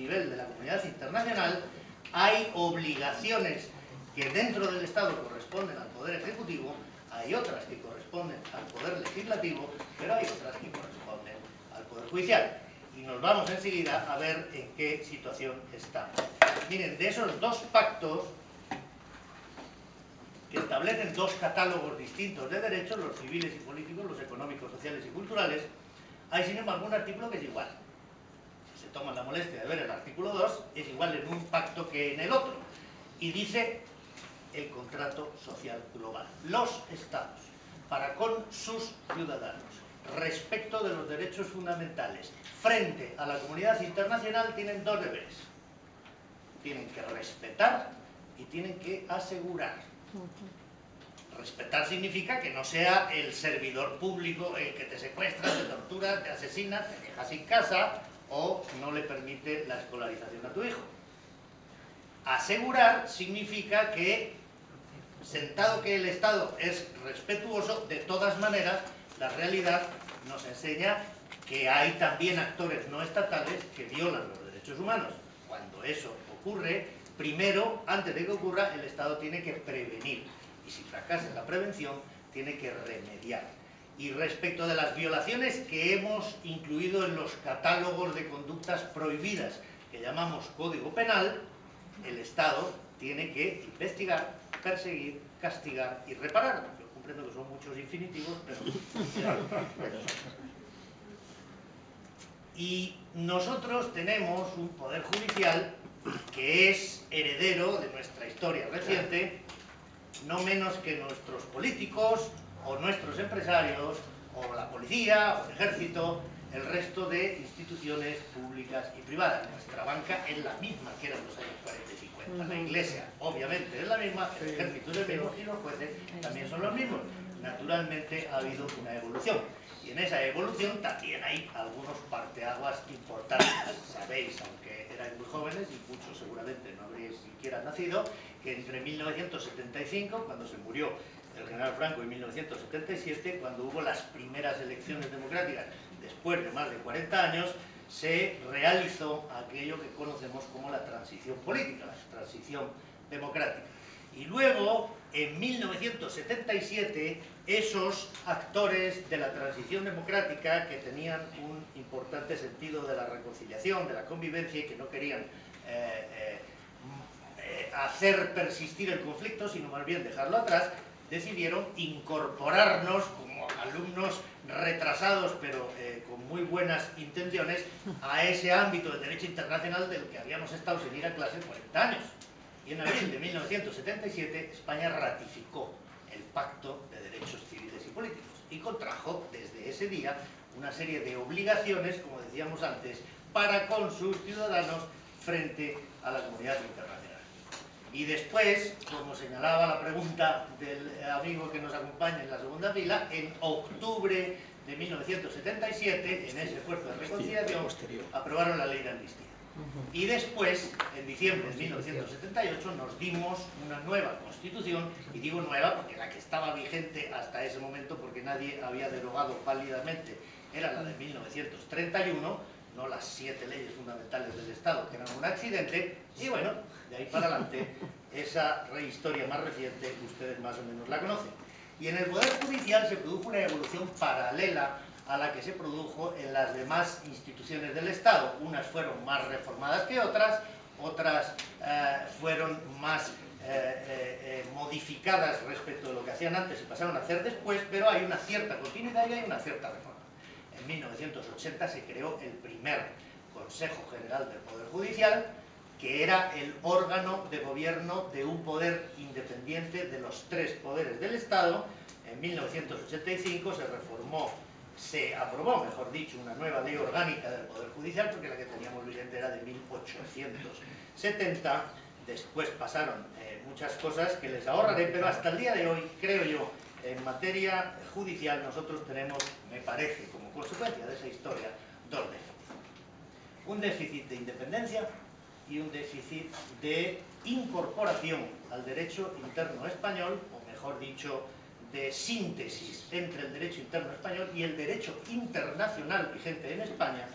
nivel de la comunidad internacional, hay obligaciones que dentro del Estado corresponden al Poder Ejecutivo, hay otras que corresponden al Poder Legislativo, pero hay otras que corresponden al Poder Judicial. Y nos vamos enseguida a ver en qué situación estamos. Miren, de esos dos pactos que establecen dos catálogos distintos de derechos, los civiles y políticos, los económicos, sociales y culturales, hay sin embargo un artículo que es igual. Si se toman la molestia de ver el artículo 2, es igual en un pacto que en el otro. Y dice el contrato social global. Los Estados, para con sus ciudadanos, respecto de los derechos fundamentales, frente a la comunidad internacional, tienen dos deberes. Tienen que respetar y tienen que asegurar. Respetar significa que no sea el servidor público el que te secuestra, te tortura, te asesina, te deja sin casa o no le permite la escolarización a tu hijo. Asegurar significa que, sentado que el Estado es respetuoso, de todas maneras, la realidad nos enseña que hay también actores no estatales que violan los derechos humanos. Cuando eso ocurre, primero, antes de que ocurra, el Estado tiene que prevenir. Y si fracasa en la prevención, tiene que remediar. Y respecto de las violaciones que hemos incluido en los catálogos de conductas prohibidas, que llamamos Código Penal, el Estado tiene que investigar, perseguir, castigar y reparar. Yo comprendo que son muchos infinitivos, pero... Y nosotros tenemos un poder judicial que es heredero de nuestra historia reciente, no menos que nuestros políticos, o nuestros empresarios, o la policía, o el ejército, el resto de instituciones públicas y privadas. Nuestra banca es la misma que era en los años 40 y 50. La Iglesia, obviamente, es la misma, el ejército es el mismo, y los jueces también son los mismos. Naturalmente ha habido una evolución. Y en esa evolución también hay algunos parteaguas importantes. Sabéis, aunque erais muy jóvenes, y muchos seguramente no habréis siquiera nacido, que entre 1975, cuando se murió el general Franco, y 1977, cuando hubo las primeras elecciones democráticas, después de más de 40 años, se realizó aquello que conocemos como la transición política, la transición democrática. Y luego, en 1977, esos actores de la transición democrática, que tenían un importante sentido de la reconciliación, de la convivencia, y que no querían hacer persistir el conflicto, sino más bien dejarlo atrás, decidieron incorporarnos como alumnos retrasados, pero con muy buenas intenciones, a ese ámbito del derecho internacional del que habíamos estado sin ir a clase 40 años. Y en abril de 1977 España ratificó el Pacto de Derechos Civiles y Políticos y contrajo desde ese día una serie de obligaciones, como decíamos antes, para con sus ciudadanos frente a la comunidad internacional. Y después, como señalaba la pregunta del amigo que nos acompaña en la segunda fila, en octubre de 1977, en ese esfuerzo de reconciliación, aprobaron la ley de amnistía. Y después, en diciembre de 1978, nos dimos una nueva Constitución, y digo nueva porque la que estaba vigente hasta ese momento, porque nadie había derogado válidamente, era la de 1931, no las 7 leyes fundamentales del Estado, que eran un accidente, y bueno, de ahí para adelante, esa historia más reciente, ustedes más o menos la conocen. Y en el Poder Judicial se produjo una evolución paralela a la que se produjo en las demás instituciones del Estado. Unas fueron más reformadas que otras, otras fueron más modificadas respecto de lo que hacían antes y pasaron a hacer después, pero hay una cierta continuidad y hay una cierta reforma. En 1980 se creó el primer Consejo General del Poder Judicial, que era el órgano de gobierno de un poder independiente de los 3 poderes del Estado. En 1985 se aprobó, mejor dicho, una nueva ley orgánica del Poder Judicial, porque la que teníamos vigente era de 1870. Después pasaron muchas cosas que les ahorraré, pero hasta el día de hoy, creo yo, en materia judicial nosotros tenemos, me parece, como consecuencia de esa historia, 2 déficits. Un déficit de independencia y un déficit de incorporación al derecho interno español, o mejor dicho, de síntesis entre el derecho interno español y el derecho internacional vigente en España,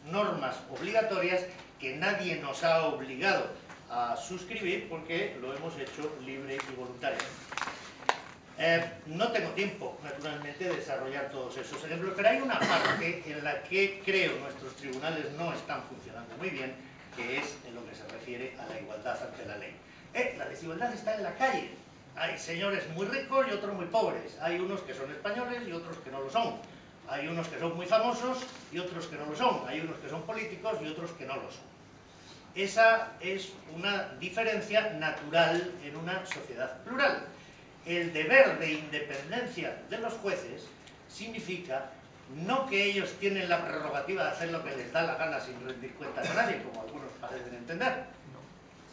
normas obligatorias que nadie nos ha obligado a suscribir porque lo hemos hecho libre y voluntariamente. No tengo tiempo, naturalmente, de desarrollar todos esos ejemplos, pero hay una parte en la que creo nuestros tribunales no están funcionando muy bien, que es en lo que se refiere a la igualdad ante la ley. La desigualdad está en la calle. Hay señores muy ricos y otros muy pobres. Hay unos que son españoles y otros que no lo son. Hay unos que son muy famosos y otros que no lo son. Hay unos que son políticos y otros que no lo son. Esa es una diferencia natural en una sociedad plural. El deber de independencia de los jueces significa no que ellos tienen la prerrogativa de hacer lo que les da la gana sin rendir cuentas a nadie, como algunos parecen entender.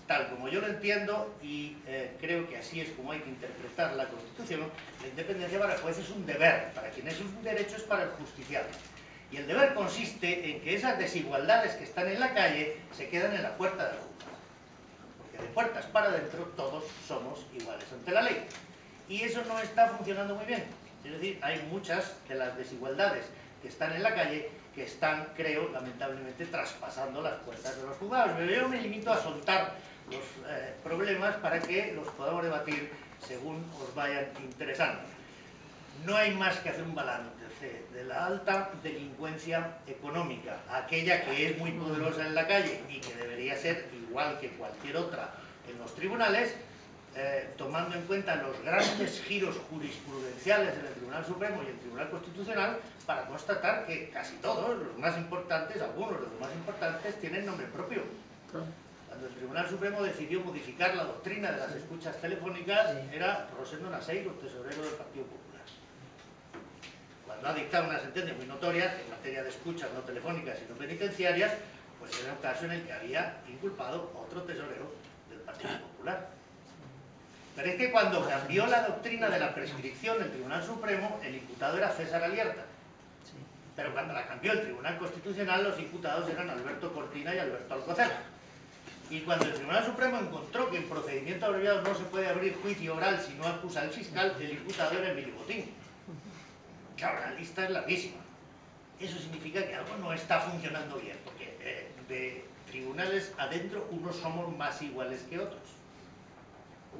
Tal como yo lo entiendo, y creo que así es como hay que interpretar la Constitución, la independencia para el juez es un deber, para quien es un derecho es para el justiciable. Y el deber consiste en que esas desigualdades que están en la calle se quedan en la puerta del juzgado. Porque de puertas para adentro todos somos iguales ante la ley. Y eso no está funcionando muy bien. Es decir, hay muchas de las desigualdades que están en la calle que están, creo, lamentablemente traspasando las puertas de los juzgados. Pero yo me limito a soltar los problemas para que los podamos debatir según os vayan interesando. No hay más que hacer un balance de la alta delincuencia económica, aquella que es muy poderosa en la calle y que debería ser igual que cualquier otra en los tribunales, tomando en cuenta los grandes giros jurisprudenciales del Tribunal Supremo y el Tribunal Constitucional, para constatar que casi todos, los más importantes, algunos de los más importantes, tienen nombre propio. Cuando el Tribunal Supremo decidió modificar la doctrina de las escuchas telefónicas, era Rosendo Naseiro, tesorero del Partido Popular. Cuando ha dictado una sentencia muy notoria en materia de escuchas no telefónicas sino penitenciarias, pues era un caso en el que había inculpado a otro tesorero del Partido Popular. Pero es que cuando cambió la doctrina de la prescripción del Tribunal Supremo, el imputado era César Alierta. Pero cuando la cambió el Tribunal Constitucional, los imputados eran Alberto Cortina y Alberto Alcocer. Y cuando el Tribunal Supremo encontró que en procedimiento abreviado no se puede abrir juicio oral si no acusa el fiscal, el imputado era Emilio Botín. Claro, la lista es larguísima. Eso significa que algo no está funcionando bien, porque de tribunales adentro unos somos más iguales que otros.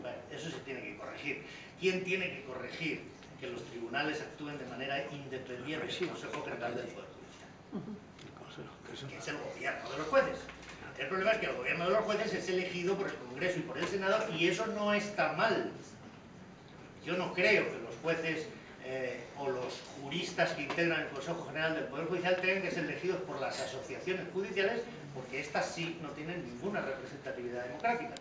Bueno, eso se tiene que corregir. ¿Quién tiene que corregir que los tribunales actúen de manera independiente? El Consejo General del Poder Judicial, que es el gobierno de los jueces. El problema es que el gobierno de los jueces es elegido por el Congreso y por el Senado, y eso no está mal. Yo no creo que los jueces o los juristas que integran el Consejo General del Poder Judicial tengan que ser elegidos por las asociaciones judiciales, porque estas sí no tienen ninguna representatividad democrática.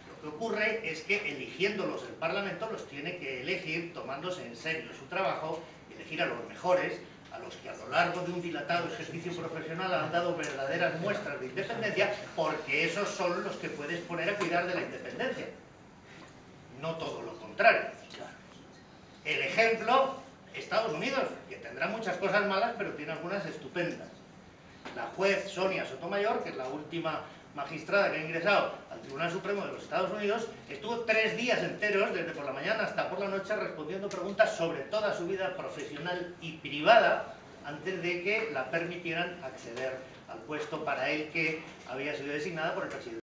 Lo que ocurre es que eligiéndolos el Parlamento los tiene que elegir tomándose en serio su trabajo, elegir a los mejores, a los que a lo largo de un dilatado ejercicio profesional han dado verdaderas muestras de independencia, porque esos son los que puedes poner a cuidar de la independencia, no todo lo contrario. El ejemplo, Estados Unidos, que tendrá muchas cosas malas, pero tiene algunas estupendas. La juez Sonia Sotomayor, que es la última magistrada que ha ingresado al Tribunal Supremo de los Estados Unidos, estuvo 3 días enteros, desde por la mañana hasta por la noche, respondiendo preguntas sobre toda su vida profesional y privada, antes de que la permitieran acceder al puesto para el que había sido designada por el presidente.